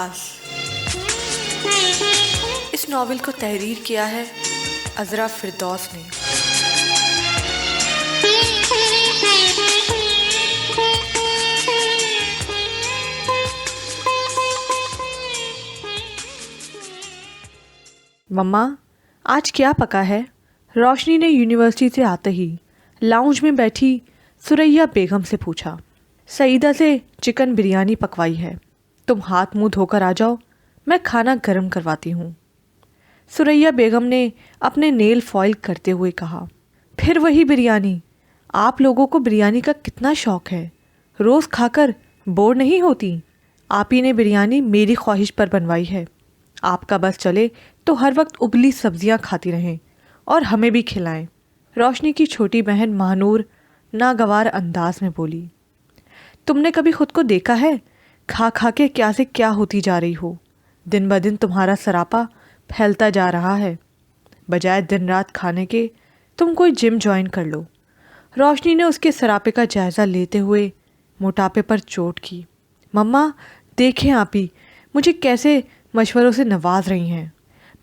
فراز۔ اس novel کو تحریر کیا ہے عذرا فردوس نے۔ مما آج کیا پکا ہے؟ روشنی نے یونیورسٹی سے آتے ہی لاؤنج میں بیٹھی ثریا بیگم سے پوچھا۔ سعیدہ سے چکن بریانی پکوائی ہے، تم ہاتھ منہ دھو کر آ جاؤ، میں کھانا گرم کرواتی ہوں۔ ثریا بیگم نے اپنے نیل فوائل کرتے ہوئے کہا۔ پھر وہی بریانی؟ آپ لوگوں کو بریانی کا کتنا شوق ہے، روز کھا کر بور نہیں ہوتی؟ آپ ہی نے بریانی میری خواہش پر بنوائی ہے، آپ کا بس چلے تو ہر وقت ابلی سبزیاں کھاتی رہیں اور ہمیں بھی کھلائیں۔ روشنی کی چھوٹی بہن ماہنور ناگوار انداز میں بولی۔ تم نے کبھی خود کو دیکھا ہے کھا کھا کے کیا سے کیا ہوتی جا رہی ہو؟ دن بدن تمہارا سراپا پھیلتا جا رہا ہے، بجائے دن رات کھانے کے تم کوئی جم جوائن کر لو۔ روشنی نے اس کے سراپے کا جائزہ لیتے ہوئے موٹاپے پر چوٹ کی۔ مما دیکھیں آپ ہی مجھے کیسے مشوروں سے نواز رہی ہیں،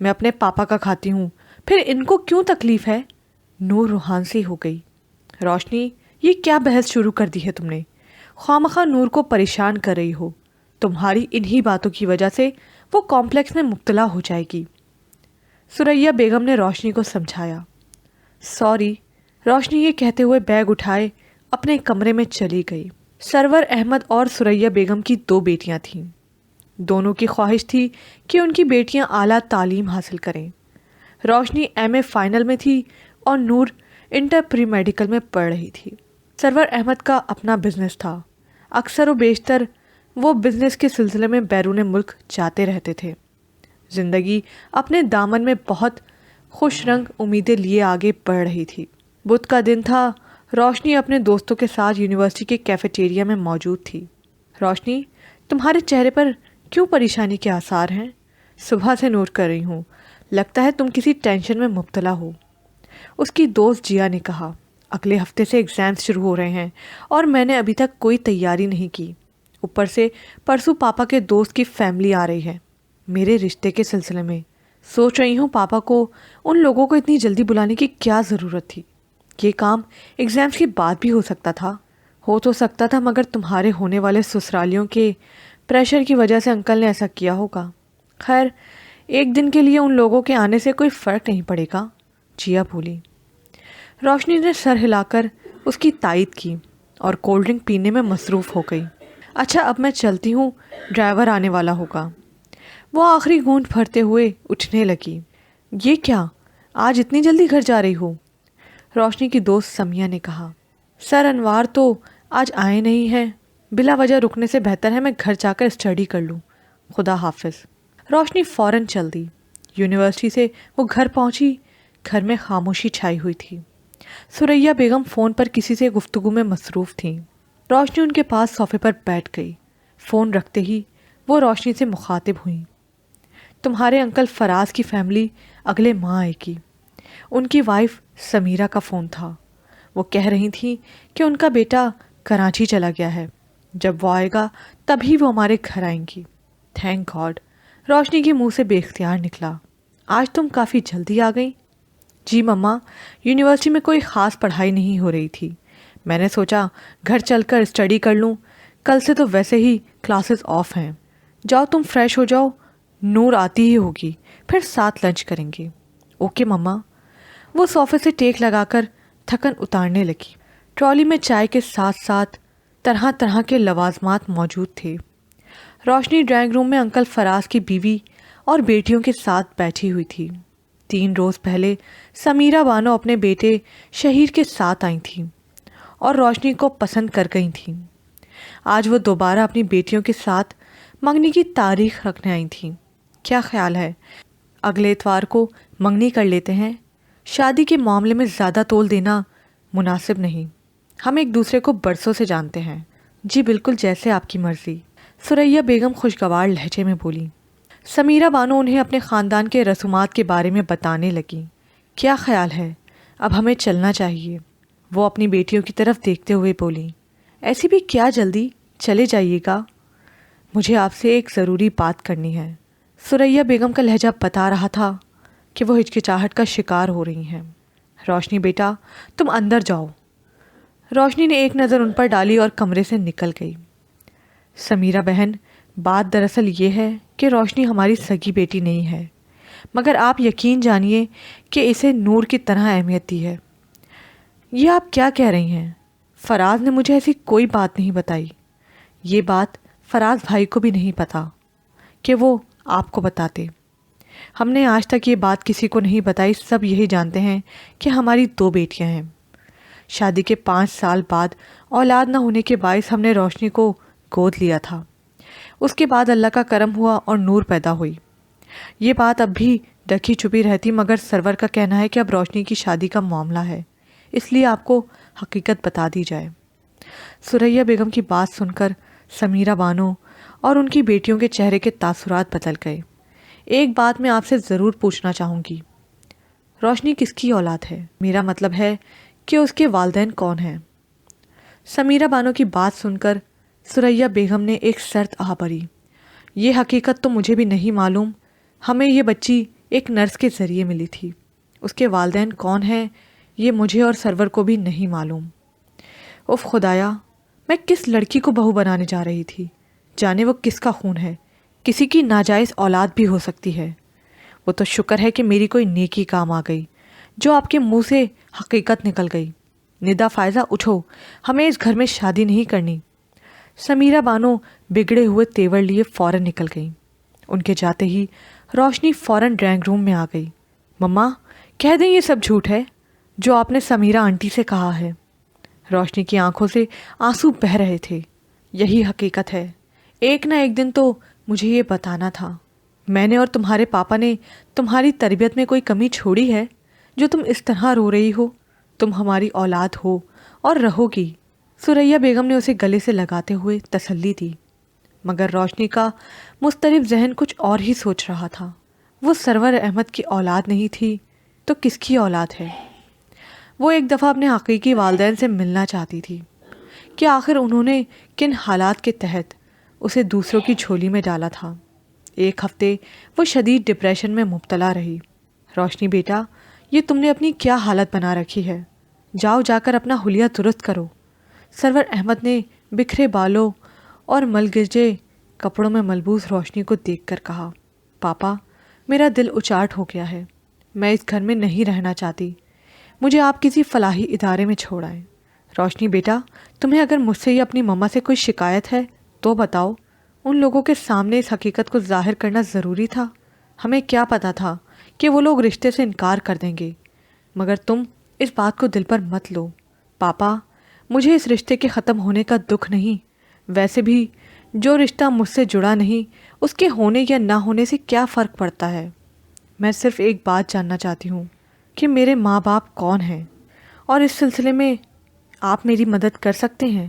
میں اپنے پاپا کا کھاتی ہوں، پھر ان کو کیوں تکلیف ہے؟ نور روحان سی ہو گئی۔ روشنی یہ کیا بحث شروع کر دی ہے تم نے؟ خواہ نور کو پریشان کر رہی ہو، تمہاری انہی باتوں کی وجہ سے وہ کمپلیکس میں مبتلا ہو جائے گی۔ ثریا بیگم نے روشنی کو سمجھایا۔ سوری، روشنی یہ کہتے ہوئے بیگ اٹھائے اپنے کمرے میں چلی گئی۔ سرور احمد اور ثریا بیگم کی 2 بیٹیاں تھیں، دونوں کی خواہش تھی کہ ان کی بیٹیاں اعلیٰ تعلیم حاصل کریں۔ روشنی ایم اے فائنل میں تھی اور نور انٹر پری میڈیکل میں پڑھ رہی تھی۔ سرور احمد کا اپنا بزنس تھا، اکثر و بیشتر وہ بزنس کے سلسلے میں بیرون ملک جاتے رہتے تھے۔ زندگی اپنے دامن میں بہت خوش رنگ امیدیں لیے آگے بڑھ رہی تھی۔ بدھ کا دن تھا، روشنی اپنے دوستوں کے ساتھ یونیورسٹی کے کیفیٹیریا میں موجود تھی۔ روشنی تمہارے چہرے پر کیوں پریشانی کے آثار ہیں؟ صبح سے نوٹ کر رہی ہوں، لگتا ہے تم کسی ٹینشن میں مبتلا ہو۔ اس کی دوست جیا نے کہا۔ اگلے ہفتے سے ایگزامز شروع ہو رہے ہیں اور میں نے ابھی تک کوئی تیاری نہیں کی، اوپر سے پرسوں پاپا کے دوست کی فیملی آ رہی ہے میرے رشتے کے سلسلے میں۔ سوچ رہی ہوں پاپا کو ان لوگوں کو اتنی جلدی بلانے کی کیا ضرورت تھی؟ یہ کام ایگزامز کے بعد بھی ہو سکتا تھا مگر تمہارے ہونے والے سسرالیوں کے پریشر کی وجہ سے انکل نے ایسا کیا ہوگا۔ خیر، ایک دن کے لیے ان لوگوں کے آنے سے کوئی فرق نہیں پڑے گا، جیا بولی۔ روشنی نے سر ہلا کر اس کی تائید کی اور کولڈ ڈرنک پینے میں مصروف ہو گئی۔ اچھا اب میں چلتی ہوں، ڈرائیور آنے والا ہوگا۔ وہ آخری گھونٹ بھرتے ہوئے اٹھنے لگی۔ یہ کیا، آج اتنی جلدی گھر جا رہی ہو؟ روشنی کی دوست سمیہ نے کہا۔ سر انوار تو آج آئے نہیں ہیں، بلا وجہ رکنے سے بہتر ہے میں گھر جا کر اسٹڈی کر لوں، خدا حافظ۔ روشنی فوراً چل دی۔ یونیورسٹی سے وہ گھر پہنچی، گھر میں خاموشی چھائی ہوئی تھی۔ ثریا بیگم فون پر کسی سے گفتگو میں مصروف تھیں۔ روشنی ان کے پاس صوفے پر بیٹھ گئی۔ فون رکھتے ہی وہ روشنی سے مخاطب ہوئیں۔ تمہارے انکل فراز کی فیملی اگلے ماہ آئے گی۔ ان کی وائف سمیرہ کا فون تھا، وہ کہہ رہی تھیں کہ ان کا بیٹا کراچی چلا گیا ہے، جب وہ آئے گا تبھی وہ ہمارے گھر آئیں گی۔ تھینک گاڈ، روشنی کے منہ سے بے اختیار نکلا۔ آج تم کافی جلدی آ گئیں۔ جی مما، یونیورسٹی میں کوئی خاص پڑھائی نہیں ہو رہی تھی، میں نے سوچا گھر چل کر اسٹڈی کر لوں، کل سے تو ویسے ہی کلاسز آف ہیں۔ جاؤ تم فریش ہو جاؤ، نور آتی ہی ہوگی، پھر ساتھ لنچ کریں گے۔ اوکے مما۔ وہ صوفے سے ٹیک لگا کر تھکن اتارنے لگی۔ ٹرالی میں چائے کے ساتھ ساتھ طرح طرح کے لوازمات موجود تھے۔ روشنی ڈرائنگ روم میں انکل فراز کی بیوی اور بیٹیوں کے ساتھ بیٹھی ہوئی تھی۔ 3 روز پہلے سمیرہ بانو اپنے بیٹے شہیر کے ساتھ آئی تھیں اور روشنی کو پسند کر گئی تھیں۔ آج وہ دوبارہ اپنی بیٹیوں کے ساتھ منگنی کی تاریخ رکھنے آئی تھیں۔ کیا خیال ہے اگلے اتوار کو منگنی کر لیتے ہیں؟ شادی کے معاملے میں زیادہ تول دینا مناسب نہیں، ہم ایک دوسرے کو برسوں سے جانتے ہیں۔ جی بالکل، جیسے آپ کی مرضی، ثریا بیگم خوشگوار لہجے میں بولی۔ سمیرہ بانو انہیں اپنے خاندان کے رسومات کے بارے میں بتانے لگیں۔ کیا خیال ہے اب ہمیں چلنا چاہیے؟ وہ اپنی بیٹیوں کی طرف دیکھتے ہوئے بولی۔ ایسی بھی کیا جلدی، چلے جائیے گا۔ مجھے آپ سے ایک ضروری بات کرنی ہے۔ ثریا بیگم کا لہجہ بتا رہا تھا کہ وہ ہچکچاہٹ کا شکار ہو رہی ہیں۔ روشنی بیٹا، تم اندر جاؤ۔ روشنی نے ایک نظر ان پر ڈالی اور کمرے سے نکل گئی۔ سمیرہ بہن، بات دراصل یہ ہے کہ روشنی ہماری سگی بیٹی نہیں ہے، مگر آپ یقین جانیے کہ اسے نور کی طرح اہمیت دی ہے۔ یہ آپ کیا کہہ رہی ہیں؟ فراز نے مجھے ایسی کوئی بات نہیں بتائی۔ یہ بات فراز بھائی کو بھی نہیں پتا کہ وہ آپ کو بتاتے۔ ہم نے آج تک یہ بات کسی کو نہیں بتائی، سب یہی جانتے ہیں کہ ہماری 2 بیٹیاں ہیں۔ شادی کے 5 سال بعد اولاد نہ ہونے کے باعث ہم نے روشنی کو گود لیا تھا۔ اس کے بعد اللہ کا کرم ہوا اور نور پیدا ہوئی۔ یہ بات اب بھی ڈکی چھپی رہتی، مگر سرور کا کہنا ہے کہ اب روشنی کی شادی کا معاملہ ہے، اس لیے آپ کو حقیقت بتا دی جائے۔ ثریا بیگم کی بات سن کر سمیرہ بانو اور ان کی بیٹیوں کے چہرے کے تاثرات بدل گئے۔ ایک بات میں آپ سے ضرور پوچھنا چاہوں گی، روشنی کس کی اولاد ہے؟ میرا مطلب ہے کہ اس کے والدین کون ہیں؟ سمیرہ بانو کی بات سن کر ثریا بیگم نے ایک سرد آہ بھری۔ یہ حقیقت تو مجھے بھی نہیں معلوم، ہمیں یہ بچی ایک نرس کے ذریعے ملی تھی۔ اس کے والدین کون ہیں یہ مجھے اور سرور کو بھی نہیں معلوم۔ اف خدایا، میں کس لڑکی کو بہو بنانے جا رہی تھی؟ جانے وہ کس کا خون ہے، کسی کی ناجائز اولاد بھی ہو سکتی ہے۔ وہ تو شکر ہے کہ میری کوئی نیکی کام آ گئی، جو آپ کے منہ سے حقیقت نکل گئی۔ ندا فائزہ اٹھو، ہمیں اس گھر میں شادی نہیں کرنی۔ سمیرہ بانو بگڑے ہوئے تیور لیے فوراً نکل گئیں۔ ان کے جاتے ہی روشنی فوراً ڈرائنگ روم میں آ گئی۔ مما، کہہ دیں یہ سب جھوٹ ہے جو آپ نے سمیرہ آنٹی سے کہا ہے۔ روشنی کی آنکھوں سے آنسو بہہ رہے تھے۔ یہی حقیقت ہے، ایک نہ ایک دن تو مجھے یہ بتانا تھا۔ میں نے اور تمہارے پاپا نے تمہاری تربیت میں کوئی کمی چھوڑی ہے جو تم اس طرح رو رہی ہو؟ تم ہماری اولاد ہو اور رہو گی۔ ثریا بیگم نے اسے گلے سے لگاتے ہوئے تسلی دی، مگر روشنی کا مضطرب ذہن کچھ اور ہی سوچ رہا تھا۔ وہ سرور احمد کی اولاد نہیں تھی تو کس کی اولاد ہے؟ وہ ایک دفعہ اپنے حقیقی والدین سے ملنا چاہتی تھی کہ آخر انہوں نے کن حالات کے تحت اسے دوسروں کی جھولی میں ڈالا تھا۔ ایک ہفتے وہ شدید ڈپریشن میں مبتلا رہی۔ روشنی بیٹا، یہ تم نے اپنی کیا حالت بنا رکھی ہے؟ جاؤ جا کر اپنا حلیہ درست کرو۔ سرور احمد نے بکھرے بالوں اور ملگجے کپڑوں میں ملبوس روشنی کو دیکھ کر کہا، پاپا، میرا دل اچاٹ ہو گیا ہے، میں اس گھر میں نہیں رہنا چاہتی، مجھے آپ کسی فلاحی ادارے میں چھوڑ آئیں۔ روشنی بیٹا، تمہیں اگر مجھ سے یا اپنی مما سے کوئی شکایت ہے تو بتاؤ۔ ان لوگوں کے سامنے اس حقیقت کو ظاہر کرنا ضروری تھا؟ ہمیں کیا پتا تھا کہ وہ لوگ رشتے سے انکار کر دیں گے، مگر تم اس بات کو دل پر مت لو۔ پاپا، مجھے اس رشتے کے ختم ہونے کا دکھ نہیں، ویسے بھی جو رشتہ مجھ سے جڑا نہیں اس کے ہونے یا نہ ہونے سے کیا فرق پڑتا ہے؟ میں صرف ایک بات جاننا چاہتی ہوں کہ میرے ماں باپ کون ہیں، اور اس سلسلے میں آپ میری مدد کر سکتے ہیں۔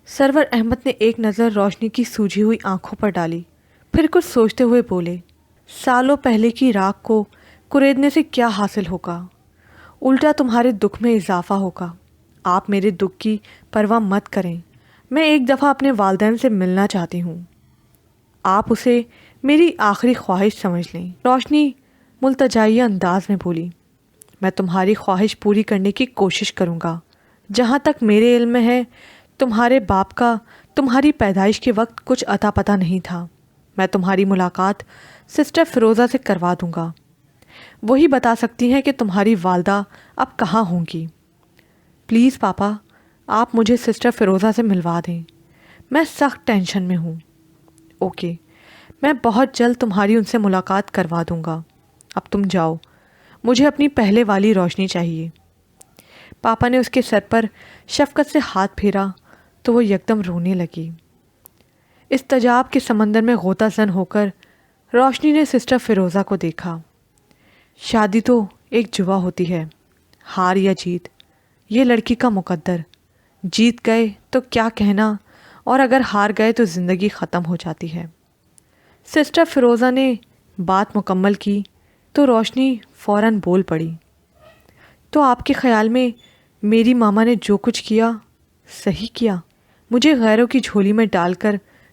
سرور احمد نے ایک نظر روشنی کی سوجھی ہوئی آنکھوں پر ڈالی، پھر کچھ سوچتے ہوئے بولے، سالوں پہلے کی راکھ کو کریدنے سے کیا حاصل ہوگا؟ الٹا تمہارے دکھ میں اضافہ ہوگا۔ آپ میرے دکھ کی پرواہ مت کریں، میں ایک دفعہ اپنے والدین سے ملنا چاہتی ہوں، آپ اسے میری آخری خواہش سمجھ لیں۔ روشنی ملتجائیہ انداز میں بولی، میں تمہاری خواہش پوری کرنے کی کوشش کروں گا۔ جہاں تک میرے علم میں ہے، تمہارے باپ کا تمہاری پیدائش کے وقت کچھ اتا پتہ نہیں تھا۔ میں تمہاری ملاقات سسٹر فیروزہ سے کروا دوں گا، وہی بتا سکتی ہیں کہ تمہاری والدہ اب کہاں ہوں گی۔ پلیز پاپا، آپ مجھے سسٹر فیروزہ سے ملوا دیں، میں سخت ٹینشن میں ہوں۔ اوکے، میں بہت جلد تمہاری ان سے ملاقات کروا دوں گا۔ اب تم جاؤ، مجھے اپنی پہلے والی روشنی چاہیے۔ پاپا نے اس کے سر پر شفقت سے ہاتھ پھیرا تو وہ یکدم رونے لگی۔ استجاب کے سمندر میں غوطہ زن ہو کر روشنی نے سسٹر فیروزہ کو دیکھا۔ شادی تو ایک جوا ہوتی ہے، ہار یا جیت، یہ لڑکی کا مقدر۔ جیت گئے تو کیا کہنا، اور اگر ہار گئے تو زندگی ختم ہو جاتی ہے۔ سسٹر فیروزہ نے بات مکمل کی تو روشنی فوراً بول پڑی، تو آپ کے خیال میں میری ماما نے جو کچھ کیا صحیح کیا؟ مجھے غیروں کی جھولی میں ڈال کر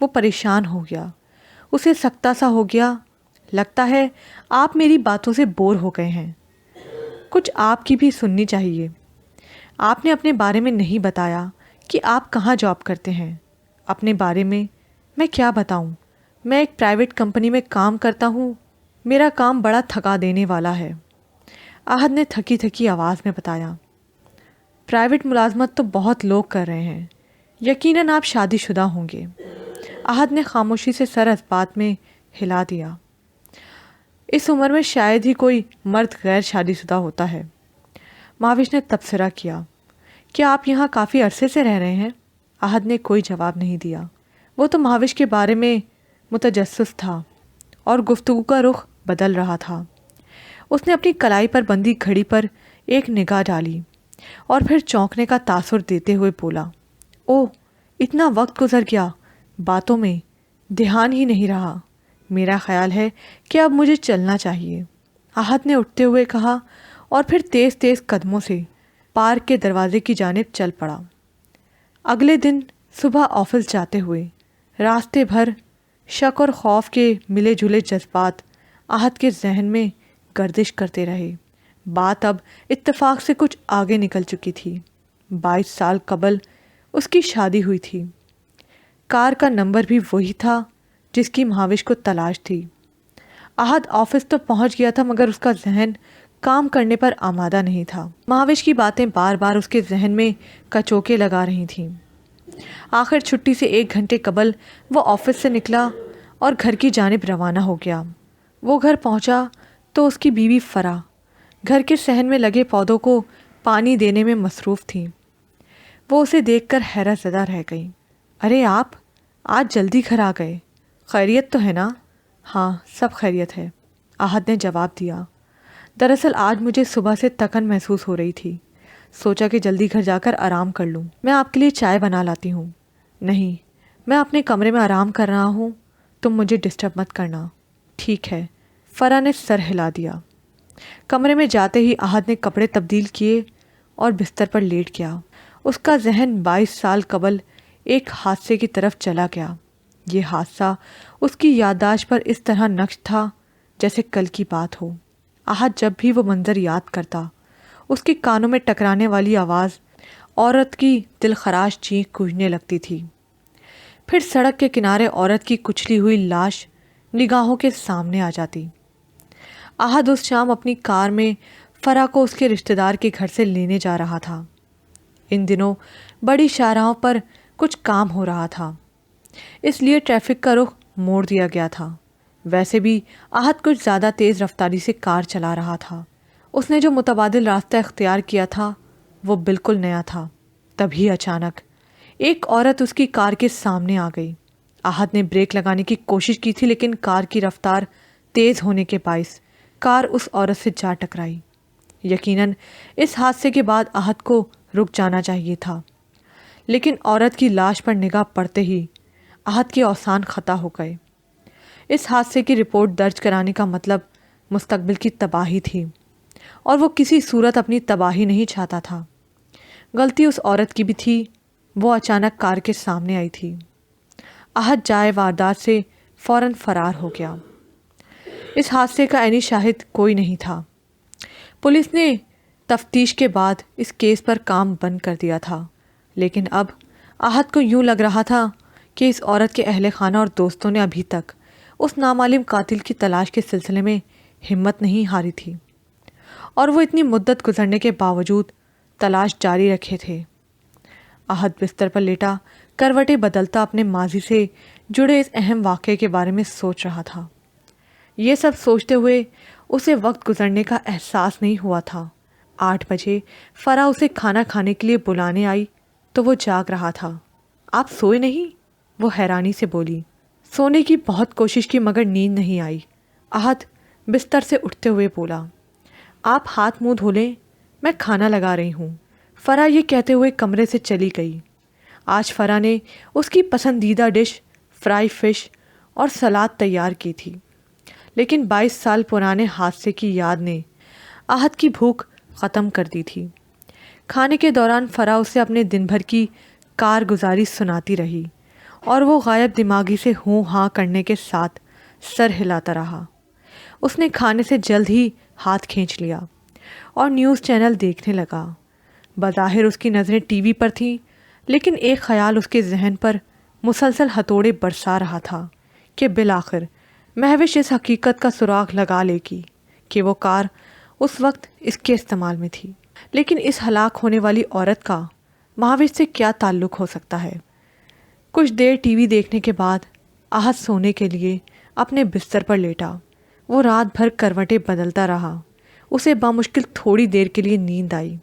وہ پریشان ہو گیا، اسے سکتا سا ہو گیا۔ لگتا ہے آپ میری باتوں سے بور ہو گئے ہیں، کچھ آپ کی بھی سننی چاہیے۔ آپ نے اپنے بارے میں نہیں بتایا کہ آپ کہاں جاب کرتے ہیں۔ اپنے بارے میں کیا بتاؤں؟ میں ایک پرائیویٹ کمپنی میں کام کرتا ہوں، میرا کام بڑا تھکا دینے والا ہے، احد نے تھکی تھکی آواز میں بتایا۔ پرائیویٹ ملازمت تو بہت لوگ کر رہے ہیں، یقیناً آپ شادی شدہ ہوں گے۔ احد نے خاموشی سے سر اس بات میں ہلا دیا۔ اس عمر میں شاید ہی کوئی مرد غیر شادی شدہ ہوتا ہے۔ مہاوش نے تبصرہ کیا۔ کیا آپ یہاں کافی عرصے سے رہ رہے ہیں؟ احد نے کوئی جواب نہیں دیا۔ وہ تو مہاوش کے بارے میں متجسس تھا اور گفتگو کا رخ بدل رہا تھا۔ اس نے اپنی کلائی پر بندھی گھڑی پر ایک نگاہ ڈالی اور پھر چونکنے کا تاثر دیتے ہوئے بولا، اوہ اتنا وقت گزر گیا، باتوں میں دھیان ہی نہیں رہا۔ میرا خیال ہے کہ اب مجھے چلنا چاہیے، احد نے اٹھتے ہوئے کہا اور پھر تیز تیز قدموں سے پارک کے دروازے کی جانب چل پڑا۔ اگلے دن صبح آفس جاتے ہوئے راستے بھر شک اور خوف کے ملے جلے جذبات احد کے ذہن میں گردش کرتے رہے۔ بات اب اتفاق سے کچھ آگے نکل چکی تھی۔ 22 سال قبل اس کی شادی ہوئی تھی۔ کار کا نمبر بھی وہی تھا جس کی مہاوش کو تلاش تھی۔ احد آفس تو پہنچ گیا تھا مگر اس کا ذہن کام کرنے پر آمادہ نہیں تھا۔ مہاوش کی باتیں بار بار اس کے ذہن میں کچوکے لگا رہی تھیں۔ آخر چھٹی سے 1 گھنٹے قبل وہ آفس سے نکلا اور گھر کی جانب روانہ ہو گیا۔ وہ گھر پہنچا تو اس کی بیوی فرح گھر کے صحن میں لگے پودوں کو پانی دینے میں مصروف تھیں۔ وہ اسے دیکھ کر حیرت زدہ رہ گئی۔ ارے آپ آج جلدی گھر آ گئے، خیریت تو ہے نا؟ ہاں سب خیریت ہے، احد نے جواب دیا۔ دراصل آج مجھے صبح سے تھکن محسوس ہو رہی تھی، سوچا کہ جلدی گھر جا کر آرام کر لوں۔ میں آپ کے لیے چائے بنا لاتی ہوں۔ نہیں، میں اپنے کمرے میں آرام کر رہا ہوں، تم مجھے ڈسٹرب مت کرنا۔ ٹھیک ہے، فرح نے سر ہلا دیا۔ کمرے میں جاتے ہی احد نے کپڑے تبدیل کیے اور بستر پر لیٹ گیا۔ اس کا ذہن 22 سال قبل ایک حادثے کی طرف چلا گیا۔ یہ حادثہ اس کی یادداشت پر اس طرح نقش تھا جیسے کل کی بات ہو۔ احد جب بھی وہ منظر یاد کرتا، اس کے کانوں میں ٹکرانے والی آواز عورت کی دلخراش چیخ گونجنے لگتی تھی۔ پھر سڑک کے کنارے عورت کی کچلی ہوئی لاش نگاہوں کے سامنے آ جاتی۔ احد اس شام اپنی کار میں فرح کو اس کے رشتہ دار کے گھر سے لینے جا رہا تھا۔ ان دنوں بڑی شاہراہوں پر کچھ کام ہو رہا تھا، اس لیے ٹریفک کا رخ موڑ دیا گیا تھا۔ ویسے بھی احد کچھ زیادہ تیز رفتاری سے کار چلا رہا تھا۔ اس نے جو متبادل راستہ اختیار کیا تھا وہ بالکل نیا تھا۔ تبھی اچانک ایک عورت اس کی کار کے سامنے آ گئی۔ احد نے بریک لگانے کی کوشش کی تھی لیکن کار کی رفتار تیز ہونے کے باعث کار اس عورت سے جا ٹکرائی۔ یقیناً اس حادثے کے بعد احد کو رک جانا چاہیے تھا، لیکن عورت کی لاش پر نگاہ پڑتے ہی احد کے اوسان خطا ہو گئے۔ اس حادثے کی رپورٹ درج کرانے کا مطلب مستقبل کی تباہی تھی، اور وہ کسی صورت اپنی تباہی نہیں چاہتا تھا۔ غلطی اس عورت کی بھی تھی، وہ اچانک کار کے سامنے آئی تھی۔ احد جائے واردات سے فوراً فرار ہو گیا۔ اس حادثے کا عینی شاہد کوئی نہیں تھا۔ پولیس نے تفتیش کے بعد اس کیس پر کام بند کر دیا تھا، لیکن اب احد کو یوں لگ رہا تھا کہ اس عورت کے اہل خانہ اور دوستوں نے ابھی تک اس نامعلوم قاتل کی تلاش کے سلسلے میں ہمت نہیں ہاری تھی، اور وہ اتنی مدت گزرنے کے باوجود تلاش جاری رکھے تھے۔ احد بستر پر لیٹا کروٹیں بدلتا اپنے ماضی سے جڑے اس اہم واقعے کے بارے میں سوچ رہا تھا۔ یہ سب سوچتے ہوئے اسے وقت گزرنے کا احساس نہیں ہوا تھا۔ 8 بجے فرح اسے کھانا کھانے کے لیے بلانے آئی تو وہ جاگ رہا تھا۔ آپ سوئے نہیں؟ وہ حیرانی سے بولی۔ سونے کی بہت کوشش کی مگر نیند نہیں آئی، احد بستر سے اٹھتے ہوئے بولا۔ آپ ہاتھ منہ دھو لیں، میں کھانا لگا رہی ہوں۔ فرح یہ کہتے ہوئے کمرے سے چلی گئی۔ آج فرح نے اس کی پسندیدہ ڈش فرائی فش اور سلاد تیار کی تھی، لیکن 22 سال پرانے حادثے کی یاد نے احد کی بھوک ختم کر دی تھی۔ کھانے کے دوران فرح اسے اپنے دن بھر کی کارگزاری سناتی رہی اور وہ غائب دماغی سے ہوں ہاں کرنے کے ساتھ سر ہلاتا رہا۔ اس نے کھانے سے جلد ہی ہاتھ کھینچ لیا اور نیوز چینل دیکھنے لگا۔ بظاہر اس کی نظریں ٹی وی پر تھیں، لیکن ایک خیال اس کے ذہن پر مسلسل ہتھوڑے برسا رہا تھا کہ بالآخر مہوش اس حقیقت کا سراغ لگا لے گی کہ وہ کار اس وقت اس کے استعمال میں تھی۔ لیکن اس ہلاک ہونے والی عورت کا مہوش سے کیا تعلق ہو سکتا ہے؟ کچھ دیر ٹی وی دیکھنے کے بعد احد سونے کے لیے اپنے بستر پر لیٹا۔ وہ رات بھر کروٹیں بدلتا رہا۔ اسے بامشکل تھوڑی دیر کے لیے نیند آئی۔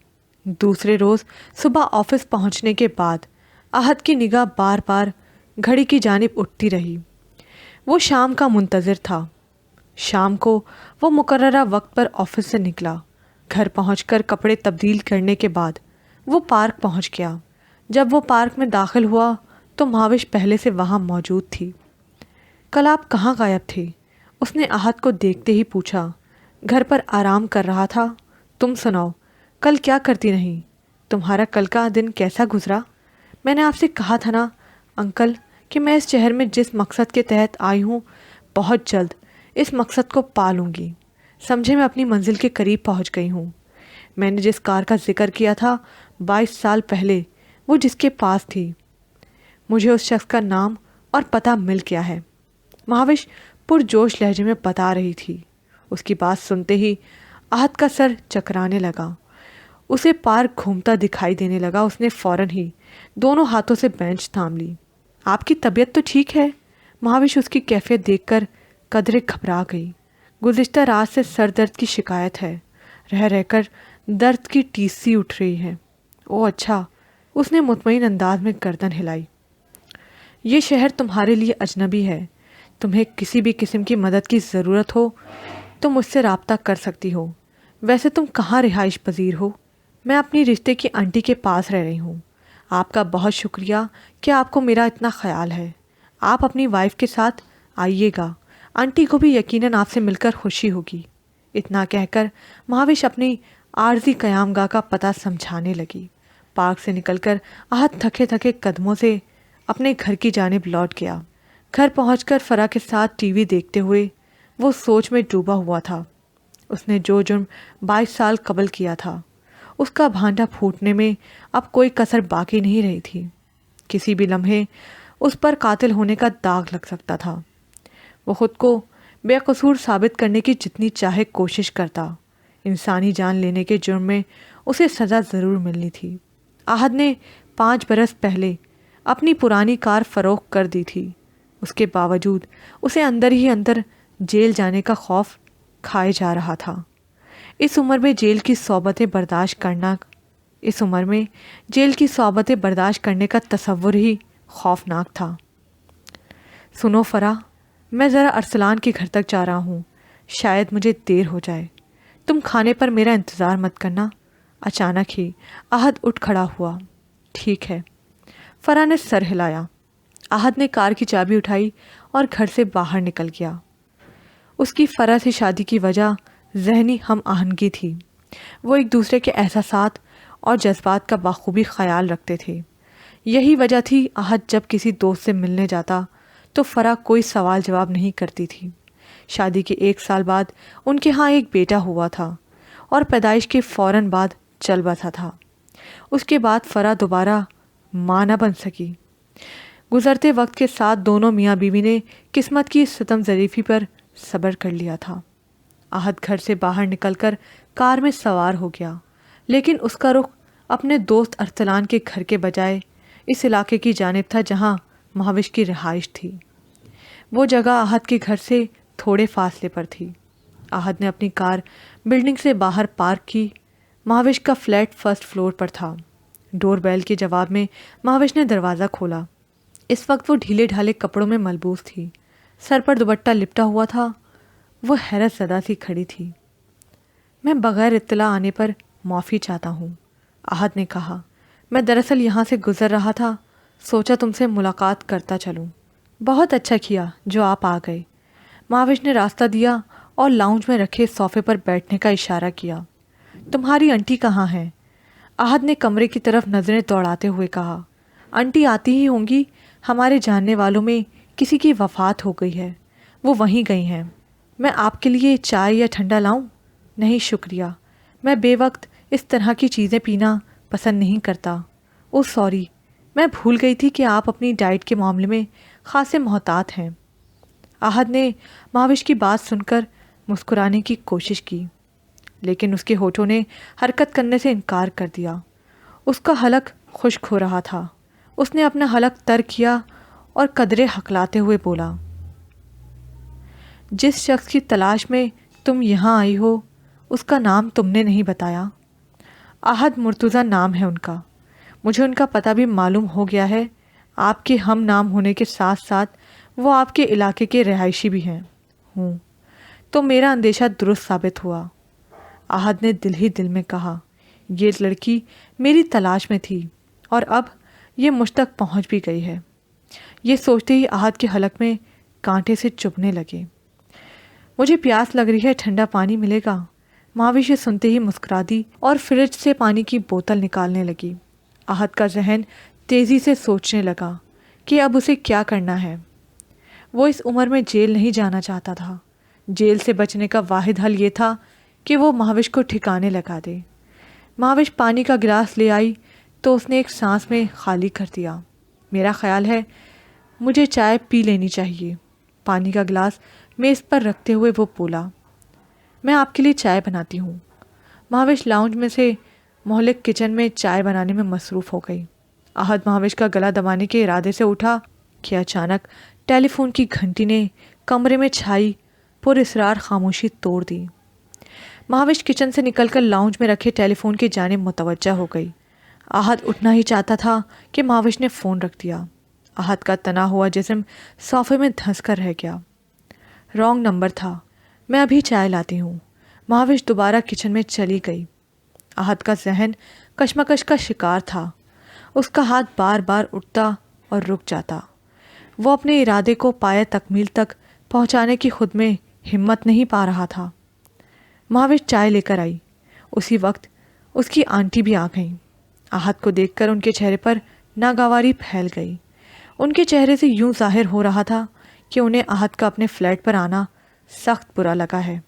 دوسرے روز صبح آفس پہنچنے کے بعد احد کی نگاہ بار بار گھڑی کی جانب اٹھتی رہی۔ وہ شام کا منتظر تھا۔ شام کو وہ مقررہ وقت پر آفس سے نکلا۔ گھر پہنچ کر کپڑے تبدیل کرنے کے بعد وہ پارک پہنچ گیا۔ جب وہ پارک میں داخل ہوا تو مہوش پہلے سے وہاں موجود تھی۔ کل آپ کہاں غائب تھے؟ اس نے احد کو دیکھتے ہی پوچھا۔ گھر پر آرام کر رہا تھا۔ تم سناؤ، کل کیا کرتی رہیں؟ تمہارا کل کا دن کیسا گزرا؟ میں نے آپ سے کہا تھا نا انکل کہ میں اس شہر میں جس مقصد کے تحت آئی ہوں بہت جلد اس مقصد کو پا لوں گی۔ سمجھے میں اپنی منزل کے قریب پہنچ گئی ہوں۔ میں نے جس کار کا ذکر کیا تھا 22 سال پہلے وہ جس کے پاس تھی، مجھے اس شخص کا نام اور پتہ مل گیا ہے، مہوش پرجوش لہجے میں بتا رہی تھی۔ اس کی بات سنتے ہی احد کا سر چکرانے لگا۔ اسے پارک گھومتا دکھائی دینے لگا۔ اس نے فوراً ہی دونوں ہاتھوں سے بینچ تھام لی۔ آپ کی طبیعت تو ٹھیک ہے؟ مہوش اس کی کیفیت دیکھ کر قدرے گھبرا گئی۔ گزشتہ رات سے سر درد کی شکایت ہے، رہ رہ کر درد کی ٹیس سی اٹھ رہی ہے۔ او اچھا، اس نے مطمئن انداز میں گردن ہلائی۔ یہ شہر تمہارے لیے اجنبی ہے۔ تمہیں کسی بھی قسم کی مدد کی ضرورت ہو تو مجھ سے رابطہ کر سکتی ہو۔ ویسے تم کہاں رہائش پذیر ہو؟ میں اپنی رشتے کی آنٹی کے پاس رہ رہی ہوں۔ آپ کا بہت شکریہ کہ آپ کو میرا اتنا خیال ہے۔ آپ اپنی وائف کے ساتھ آئیے گا، آنٹی کو بھی یقیناً آپ سے مل کر خوشی ہوگی۔ اتنا کہہ کر مہوش اپنی عارضی قیام گاہ کا پتہ سمجھانے لگی۔ پارک سے نکل کر احد تھکے تھکے قدموں سے اپنے گھر کی جانب لوٹ گیا۔ گھر پہنچ کر فرح کے ساتھ ٹی وی دیکھتے ہوئے وہ سوچ میں ڈوبا ہوا تھا۔ اس نے جو جرم 22 سال قبل کیا تھا اس کا بھانڈا پھوٹنے میں اب کوئی کسر باقی نہیں رہی تھی۔ کسی بھی لمحے اس پر قاتل ہونے کا داغ لگ سکتا تھا۔ وہ خود کو بے قصور ثابت کرنے کی جتنی چاہے کوشش کرتا، انسانی جان لینے کے جرم میں اسے سزا ضرور ملنی تھی۔ احد نے 5 برس پہلے اپنی پرانی کار فروخت کر دی تھی۔ اس کے باوجود اسے اندر ہی اندر جیل جانے کا خوف کھائے جا رہا تھا۔ اس عمر میں جیل کی صحبتیں برداشت کرنے کا تصور ہی خوفناک تھا۔ سنو فرح، میں ذرا ارسلان کے گھر تک جا رہا ہوں، شاید مجھے دیر ہو جائے۔ تم کھانے پر میرا انتظار مت کرنا۔ اچانک ہی احد اٹھ کھڑا ہوا۔ ٹھیک ہے، فرح نے سر ہلایا۔ احد نے کار کی چابی اٹھائی اور گھر سے باہر نکل گیا۔ اس کی فرح سے شادی کی وجہ ذہنی ہم آہنگی تھی۔ وہ ایک دوسرے کے احساسات اور جذبات کا بخوبی خیال رکھتے تھے۔ یہی وجہ تھی احد جب کسی دوست سے ملنے جاتا تو فرح کوئی سوال جواب نہیں کرتی تھی۔ شادی کے 1 سال بعد ان کے ہاں ایک بیٹا ہوا تھا اور پیدائش کے فوراً بعد چل بسا تھا۔ اس کے بعد فرح دوبارہ ماں نہ بن سکی۔ گزرتے وقت کے ساتھ دونوں میاں بیوی نے قسمت کی ستم ظریفی پر صبر کر لیا تھا۔ احد گھر سے باہر نکل کر کار میں سوار ہو گیا، لیکن اس کا رخ اپنے دوست ارسلان کے گھر کے بجائے اس علاقے کی جانب تھا جہاں مہوش کی رہائش تھی۔ وہ جگہ احد کے گھر سے تھوڑے فاصلے پر تھی۔ احد نے اپنی کار بلڈنگ سے باہر پارک کی۔ مہوش کا فلیٹ 1st فلور پر تھا۔ ڈور بیل کے جواب میں مہوش نے دروازہ کھولا۔ اس وقت وہ ڈھیلے ڈھالے کپڑوں میں ملبوس تھی، سر پر دوپٹہ لپٹا ہوا تھا۔ وہ حیرت زدہ سی کھڑی تھی۔ میں بغیر اطلاع آنے پر معافی چاہتا ہوں، احد نے کہا۔ میں دراصل یہاں سے گزر رہا تھا، سوچا تم سے ملاقات کرتا چلوں۔ بہت اچھا کیا جو آپ آ گئے۔ مہوش نے راستہ دیا اور لاؤنج میں رکھے صوفے پر بیٹھنے کا اشارہ کیا۔ تمہاری آنٹی کہاں ہے؟ احد نے کمرے کی طرف نظریں دوڑاتے ہوئے کہا۔ آنٹی آتی ہی ہوں گی، ہمارے جاننے والوں میں کسی کی وفات ہو گئی ہے، وہ وہیں گئی ہیں۔ میں آپ کے لیے چائے یا ٹھنڈا لاؤں؟ نہیں شکریہ، میں بے وقت اس طرح کی چیزیں پینا پسند نہیں کرتا۔ اوہ سوری، میں بھول گئی تھی کہ آپ اپنی ڈائٹ کے معاملے میں خاصے محتاط ہیں۔ احد نے مہاوش کی بات سن کر مسکرانے کی کوشش کی، لیکن اس کے ہونٹوں نے حرکت کرنے سے انکار کر دیا۔ اس کا حلق خشک ہو رہا تھا۔ اس نے اپنا حلق تر کیا اور قدرے ہکلاتے ہوئے بولا، جس شخص کی تلاش میں تم یہاں آئی ہو اس کا نام تم نے نہیں بتایا۔ احد مرتضیٰ نام ہے ان کا۔ مجھے ان کا پتہ بھی معلوم ہو گیا ہے۔ آپ کے ہم نام ہونے کے ساتھ ساتھ وہ آپ کے علاقے کے رہائشی بھی ہوں، تو میرا اندیشہ درست ثابت ہوا۔ احد نے دل ہی دل میں کہا، یہ لڑکی میری تلاش میں تھی اور اب یہ مجھ تک پہنچ بھی گئی ہے۔ یہ سوچتے ہی احد کے حلق میں کانٹے سے چبھنے لگے۔ مجھے پیاس لگ رہی ہے، ٹھنڈا پانی ملے گا؟ مہاوش سنتے ہی مسکرا دی اور فریج سے پانی کی بوتل نکالنے لگی۔ احد کا ذہن تیزی سے سوچنے لگا کہ اب اسے کیا کرنا ہے۔ وہ اس عمر میں جیل نہیں جانا چاہتا تھا۔ جیل سے بچنے کا واحد حل یہ تھا کہ وہ مہاوش کو ٹھکانے لگا دے۔ مہاوش پانی کا گلاس لے آئی تو اس نے ایک سانس میں خالی کر دیا۔ میرا خیال ہے مجھے چائے پی لینی چاہیے۔ پانی کا گلاس میز پر رکھتے ہوئے وہ بولا، میں آپ کے لیے چائے بناتی ہوں۔ مہاوش لاؤنج میں سے مہلک کچن میں چائے بنانے میں مصروف ہو گئی۔ احد مہاوش کا گلا دبانے کے ارادے سے اٹھا کہ اچانک ٹیلی فون کی گھنٹی نے کمرے میں چھائی پر اسرار خاموشی توڑ دی۔ مہاوش کچن سے نکل کر لاؤنج میں رکھے ٹیلی فون کی جانب متوجہ ہو گئی۔ احد اٹھنا ہی چاہتا تھا کہ مہاوش نے فون رکھ دیا۔ احد کا تنا ہوا جسم صوفے میں دھنس کر رہ گیا۔ رانگ نمبر تھا، میں ابھی چائے لاتی ہوں۔ مہاوش دوبارہ کچن میں چلی گئی۔ احد کا ذہن کشمکش کا شکار تھا۔ اس کا ہاتھ بار بار اٹھتا اور رک جاتا۔ وہ اپنے ارادے کو پایہ تکمیل تک پہنچانے کی خود میں ہمت نہیں پا رہا تھا۔ مہاوش چائے لے کر آئی۔ اسی وقت اس کی آنٹی بھی آ گئیں۔ احد کو دیکھ کر ان کے چہرے پر ناگواری پھیل گئی۔ ان کے چہرے سے یوں ظاہر ہو رہا تھا کہ انہیں احد کا اپنے فلیٹ پر آنا سخت برا لگا ہے۔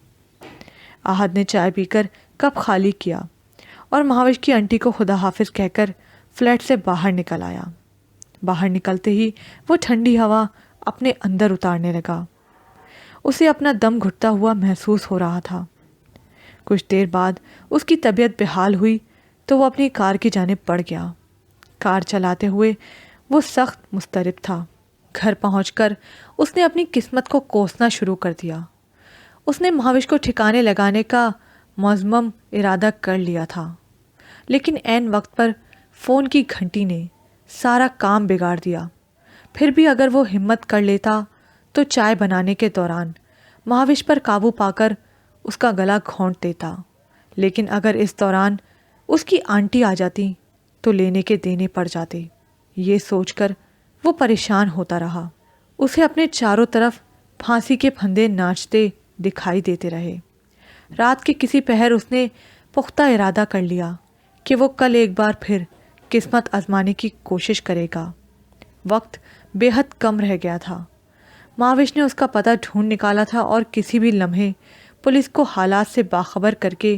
احد نے چائے پی کر کپ خالی کیا اور مہاوش کی آنٹی کو خدا حافظ کہہ کر فلیٹ سے باہر نکل آیا۔ باہر نکلتے ہی وہ ٹھنڈی ہوا اپنے اندر اتارنے لگا۔ اسے اپنا دم گھٹتا ہوا محسوس ہو رہا تھا۔ کچھ دیر بعد اس کی طبیعت بحال ہوئی تو وہ اپنی کار کی جانب بڑھ گیا۔ کار چلاتے ہوئے وہ سخت مضطرب تھا۔ گھر پہنچ کر اس نے اپنی قسمت کو کوسنا شروع کر دیا۔ اس نے مہاوش کو ٹھکانے لگانے کا مصمم ارادہ کر لیا تھا، لیکن عین وقت پر فون کی گھنٹی نے سارا کام بگاڑ دیا۔ پھر بھی اگر وہ ہمت کر لیتا تو چائے بنانے کے دوران مہاوش پر قابو پا کر اس کا گلا گھونٹ دیتا، لیکن اگر اس دوران اس کی آنٹی آ جاتی تو لینے کے دینے پڑ جاتے۔ یہ سوچ کر وہ پریشان ہوتا رہا۔ اسے اپنے چاروں طرف پھانسی کے پھندے ناچتے دکھائی دیتے رہے۔ رات کے کسی پہر اس نے پختہ ارادہ کر لیا کہ وہ کل ایک بار پھر قسمت آزمانے کی کوشش کرے گا۔ وقت بے حد کم رہ گیا تھا۔ مہاوش نے اس کا پتہ ڈھونڈ نکالا تھا اور کسی بھی لمحے پولیس کو حالات سے باخبر کر کے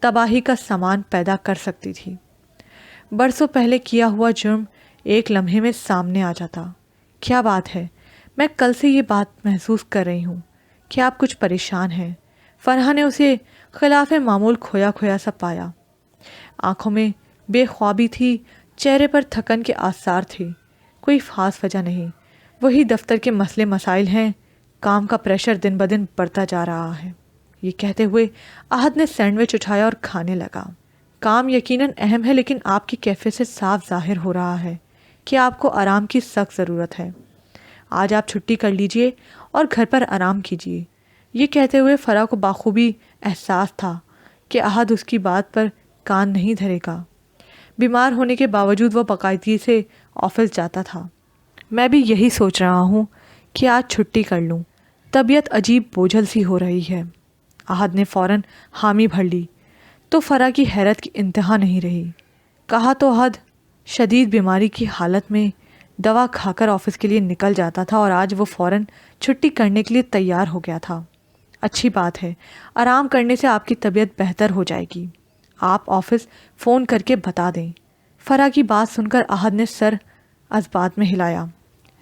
تباہی کا سامان پیدا کر سکتی تھی۔ برسوں پہلے کیا ہوا جرم ایک لمحے میں سامنے آ جاتا۔ کیا بات ہے، میں کل سے یہ بات محسوس کر رہی ہوں کہ آپ کچھ پریشان ہیں۔ فرحہ نے اسے خلاف معمول کھویا کھویا سا پایا۔ آنکھوں میں بے خوابی تھی، چہرے پر تھکن کے آثار تھے۔ کوئی خاص وجہ نہیں، وہی دفتر کے مسئلے مسائل ہیں، کام کا پریشر دن بدن بڑھتا جا رہا ہے۔ یہ کہتے ہوئے احد نے سینڈوچ اٹھایا اور کھانے لگا۔ کام یقیناً اہم ہے، لیکن آپ کی کیفیت سے صاف ظاہر ہو رہا ہے کہ آپ کو آرام کی سخت ضرورت ہے۔ آج آپ چھٹی کر لیجئے اور گھر پر آرام کیجئے۔ یہ کہتے ہوئے فرح کو بخوبی احساس تھا کہ احد اس کی بات پر کان نہیں دھرے گا۔ بیمار ہونے کے باوجود وہ باقاعدگی سے آفس جاتا تھا۔ میں بھی یہی سوچ رہا ہوں کہ آج چھٹی کر لوں، طبیعت عجیب بوجھل سی ہو رہی ہے۔ احد نے فوراً حامی بھر لی تو فرح کی حیرت کی انتہا نہیں رہی۔ کہا تو احد شدید بیماری کی حالت میں دوا کھا کر آفس کے لیے نکل جاتا تھا اور آج وہ فوراً چھٹی کرنے کے لیے تیار ہو گیا تھا۔ اچھی بات ہے، آرام کرنے سے آپ کی طبیعت بہتر ہو جائے گی۔ آپ آفس فون کر کے بتا دیں۔ فرح کی بات سن کر احد نے سر ازبات میں ہلایا۔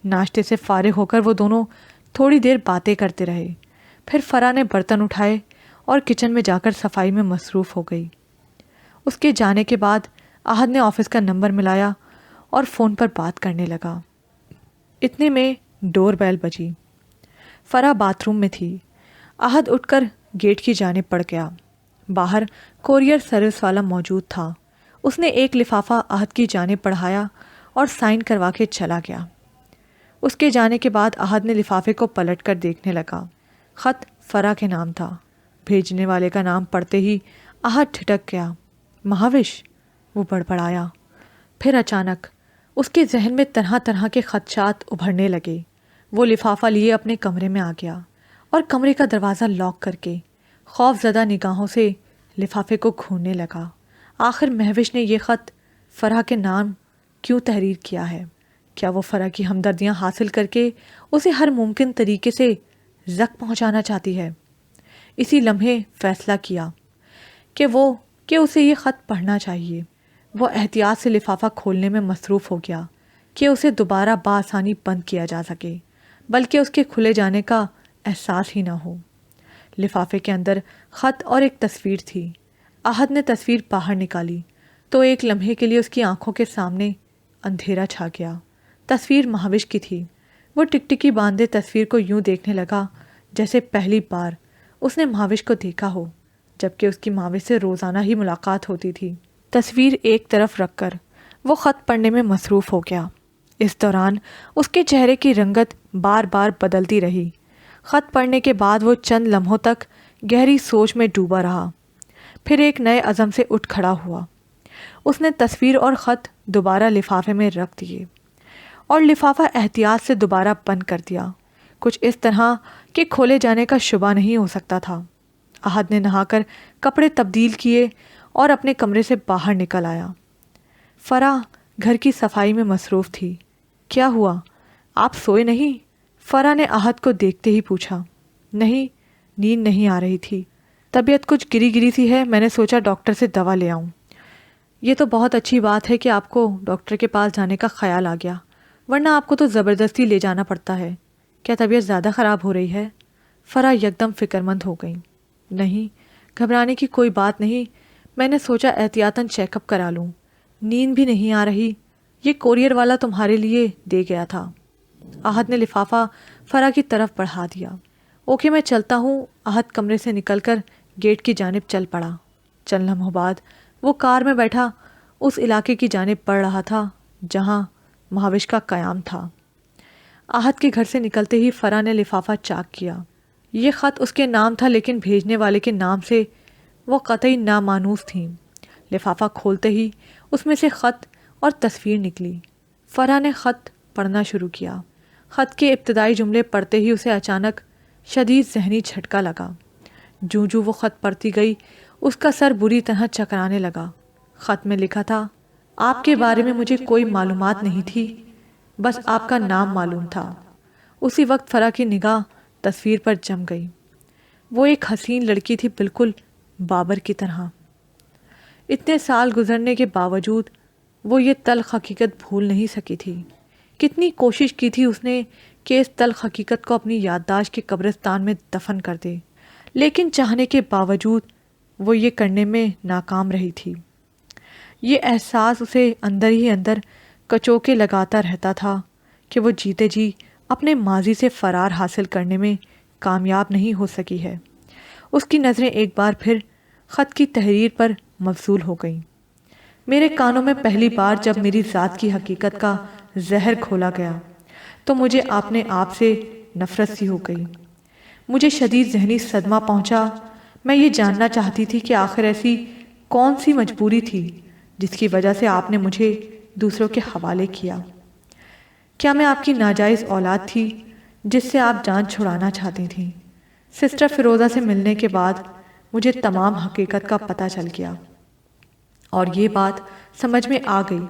ناشتے سے فارغ ہو کر وہ دونوں تھوڑی دیر باتیں کرتے رہے۔ پھر فرح نے برتن اٹھائے اور کچن میں جا کر صفائی میں مصروف ہو گئی۔ اس کے جانے کے بعد احد نے آفس کا نمبر ملایا اور فون پر بات کرنے لگا۔ اتنے میں ڈور بیل بجی۔ فرح باتھ روم میں تھی۔ احد اٹھ کر گیٹ کی جانب پڑ گیا۔ باہر کوریئر سروس والا موجود تھا۔ اس نے ایک لفافہ احد کی جانب بڑھایا اور سائن کروا کے چلا گیا۔ اس کے جانے کے بعد احد نے لفافے کو پلٹ کر دیکھنے لگا۔ خط فرح کے نام تھا۔ بھیجنے والے کا نام پڑھتے ہی احد ٹھٹک گیا۔ مہاوش، وہ بڑبڑایا۔ پھر اچانک اس کے ذہن میں طرح طرح کے خدشات ابھرنے لگے۔ وہ لفافہ لیے اپنے کمرے میں آ گیا اور کمرے کا دروازہ لاک کر کے خوف زدہ نگاہوں سے لفافے کو گھورنے لگا۔ آخر مہوش نے یہ خط فرح کے نام کیوں تحریر کیا ہے؟ کیا وہ فرح کی ہمدردیاں حاصل کر کے اسے ہر ممکن طریقے سے زخم پہنچانا چاہتی ہے؟ اسی لمحے فیصلہ کیا کہ اسے یہ خط پڑھنا چاہیے۔ وہ احتیاط سے لفافہ کھولنے میں مصروف ہو گیا کہ اسے دوبارہ بآسانی بند کیا جا سکے، بلکہ اس کے کھلے جانے کا احساس ہی نہ ہو۔ لفافے کے اندر خط اور ایک تصویر تھی۔ احد نے تصویر باہر نکالی تو ایک لمحے کے لیے اس کی آنکھوں کے سامنے اندھیرا چھا گیا۔ تصویر مہاوش کی تھی۔ وہ ٹکٹکی باندھے تصویر کو یوں دیکھنے لگا جیسے پہلی بار اس نے مہاوش کو دیکھا ہو، جبکہ اس کی مہاوش سے روزانہ ہی ملاقات ہوتی تھی۔ تصویر ایک طرف رکھ کر وہ خط پڑھنے میں مصروف ہو گیا۔ اس دوران اس کے چہرے کی رنگت بار بار بدلتی رہی۔ خط پڑھنے کے بعد وہ چند لمحوں تک گہری سوچ میں ڈوبا رہا، پھر ایک نئے عزم سے اٹھ کھڑا ہوا۔ اس نے تصویر اور خط دوبارہ لفافے میں رکھ دیے اور لفافہ احتیاط سے دوبارہ بند کر دیا، کچھ اس طرح کہ کھولے جانے کا شبہ نہیں ہو سکتا تھا۔ احد نے نہا کر کپڑے تبدیل کیے اور اپنے کمرے سے باہر نکل آیا۔ فرح گھر کی صفائی میں مصروف تھی۔ کیا ہوا؟ آپ سوئے نہیں؟ فرح نے احد کو دیکھتے ہی پوچھا۔ نہیں، نیند نہیں آ رہی تھی، طبیعت کچھ گری گری سی ہے، میں نے سوچا ڈاکٹر سے دوا لے آؤں۔ یہ تو بہت اچھی بات ہے کہ آپ کو ڈاکٹر کے پاس جانے کا خیال آ گیا، ورنہ آپ کو تو زبردستی لے جانا پڑتا ہے۔ کیا طبیعت زیادہ خراب ہو رہی ہے؟ فرح یکدم فکر مند ہو گئی۔ نہیں، گھبرانے کی کوئی بات نہیں، میں نے سوچا احتیاطاً چیک اپ کرا لوں۔ نیند بھی نہیں آ رہی، یہ کوریئر والا تمہارے لیے دے گیا تھا۔ احد نے لفافہ فرح کی طرف بڑھا دیا۔ اوکے، میں چلتا ہوں۔ احد کمرے سے نکل کر گیٹ کی جانب چل پڑا۔ چند لمحوں بعد وہ کار میں بیٹھا اس علاقے کی جانب بڑھ رہا تھا جہاں مہاوش کا قیام تھا۔ احد کے گھر سے نکلتے ہی فرح نے لفافہ چاک کیا۔ یہ خط اس کے نام تھا، لیکن بھیجنے والے کے نام سے وہ قطعی نامانوس تھیں۔ لفافہ کھولتے ہی اس میں سے خط اور تصویر نکلی۔ فرح نے خط پڑھنا شروع کیا۔ خط کے ابتدائی جملے پڑھتے ہی اسے اچانک شدید ذہنی جھٹکا لگا۔ جوں جوں وہ خط پڑھتی گئی اس کا سر بری طرح چکرانے لگا۔ خط میں لکھا تھا، آپ کے بارے میں مجھے کوئی معلومات نہیں تھی، بس آپ کا نام معلوم تھا۔ اسی وقت فرح کی نگاہ تصویر پر جم گئی۔ وہ ایک حسین لڑکی تھی، بالکل بابر کی طرح۔ اتنے سال گزرنے کے باوجود وہ یہ تلخ حقیقت بھول نہیں سکی تھی۔ کتنی کوشش کی تھی اس نے کہ اس تلخ حقیقت کو اپنی یادداشت کے قبرستان میں دفن کر دے، لیکن چاہنے کے باوجود وہ یہ کرنے میں ناکام رہی تھی۔ یہ احساس اسے اندر ہی اندر کچوکے لگاتا رہتا تھا کہ وہ جیتے جی اپنے ماضی سے فرار حاصل کرنے میں کامیاب نہیں ہو سکی ہے۔ اس کی نظریں ایک بار پھر خط کی تحریر پر مبذول ہو گئیں۔ میرے کانوں میں پہلی بار جب میری ذات کی حقیقت کا زہر کھولا گیا تو مجھے اپنے آپ سے نفرت سی ہو گئی۔ مجھے شدید ذہنی صدمہ پہنچا۔ میں یہ جاننا چاہتی تھی کہ آخر ایسی کون سی مجبوری تھی جس کی وجہ سے آپ نے مجھے دوسروں کے حوالے کیا۔ کیا میں آپ کی ناجائز اولاد تھی جس سے آپ جان چھڑانا چاہتی تھیں؟ سسٹر فیروزہ سے ملنے کے بعد مجھے تمام حقیقت کا پتہ چل گیا اور یہ بات سمجھ میں آ گئی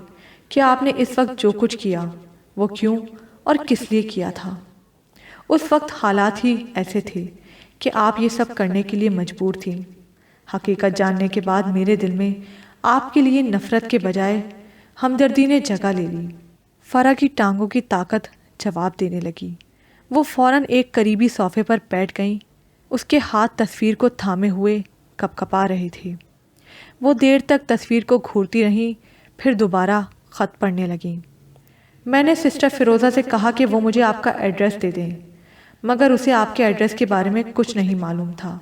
کہ آپ نے اس وقت جو کچھ کیا وہ کیوں اور کس لیے کیا تھا؟ اس وقت حالات ہی ایسے تھے کہ آپ یہ سب کرنے کے لیے مجبور تھیں۔ حقیقت جاننے کے بعد میرے دل میں آپ کے لیے نفرت کے بجائے ہمدردی نے جگہ لے لی۔ فرح کی ٹانگوں کی طاقت جواب دینے لگی۔ وہ فوراً ایک قریبی صوفے پر بیٹھ گئیں۔ اس کے ہاتھ تصویر کو تھامے ہوئے کپکپا رہے تھے۔ وہ دیر تک تصویر کو گھورتی رہیں، پھر دوبارہ خط پڑھنے لگیں۔ میں نے سسٹر فیروزہ سے کہا کہ وہ مجھے آپ کا ایڈریس دے دیں، مگر اسے آپ کے ایڈریس کے بارے میں کچھ نہیں معلوم تھا۔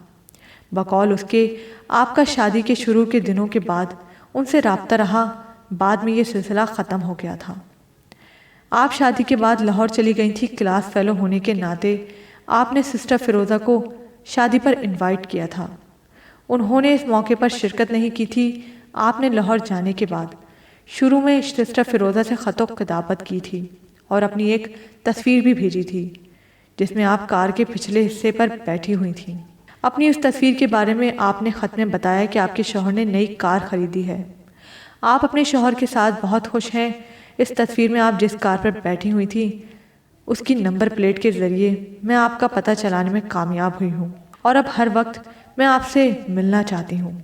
بقول اس کے آپ کا شادی کے شروع کے دنوں کے بعد ان سے رابطہ رہا، بعد میں یہ سلسلہ ختم ہو گیا تھا۔ آپ شادی کے بعد لاہور چلی گئی تھی۔ کلاس فیلو ہونے کے ناطے آپ نے سسٹر فیروزہ کو شادی پر انوائٹ کیا تھا۔ انہوں نے اس موقع پر شرکت نہیں کی تھی۔ آپ نے لاہور جانے کے بعد شروع میں سسٹر فیروزہ سے خط و خطابت کی تھی اور اپنی ایک تصویر بھی بھیجی تھی جس میں آپ کار کے پچھلے حصے پر بیٹھی ہوئی تھیں۔ اپنی اس تصویر کے بارے میں آپ نے خط میں بتایا کہ آپ کے شوہر نے نئی کار خریدی ہے۔ آپ اپنے شوہر کے ساتھ بہت خوش ہیں۔ اس تصویر میں آپ جس کار پر بیٹھی ہوئی تھی اس کی نمبر پلیٹ کے ذریعے میں آپ کا پتہ چلانے میں کامیاب ہوئی ہوں، اور اب ہر وقت میں آپ سے ملنا چاہتی ہوں۔